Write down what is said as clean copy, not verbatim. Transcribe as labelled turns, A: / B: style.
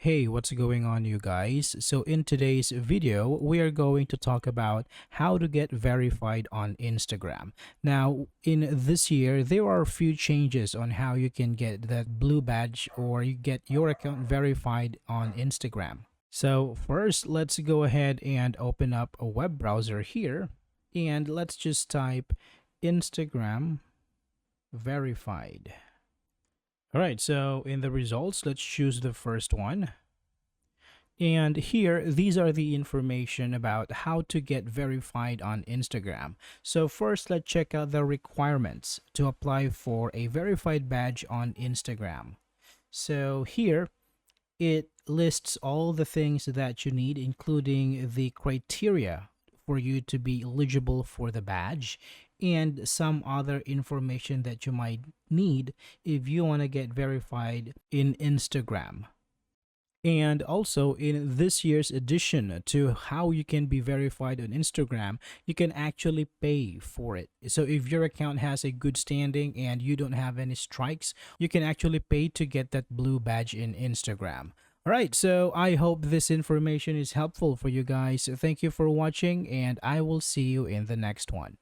A: Hey, what's going on, you guys? So, in today's video, we are going to talk about how to get verified on Instagram. Now, in this year, there are a few changes on how you can get that blue badge or you get your account verified on Instagram. So, first, let's go ahead and open up a web browser here and let's just type Instagram verified. All right, so in the results, let's choose the first one. And here, these are the information about how to get verified on Instagram. So first, let's check out the requirements to apply for a verified badge on Instagram. So here, it lists all the things that you need, including the criteria for you to be eligible for the badge and some other information that you might need if you want to get verified in Instagram. And also in this year's addition to how you can be verified on Instagram, you can actually pay for it. So if your account has a good standing and you don't have any strikes, you can actually pay to get that blue badge in Instagram. All right, so I hope this information is helpful for you guys. Thank you for watching and I will see you in the next one.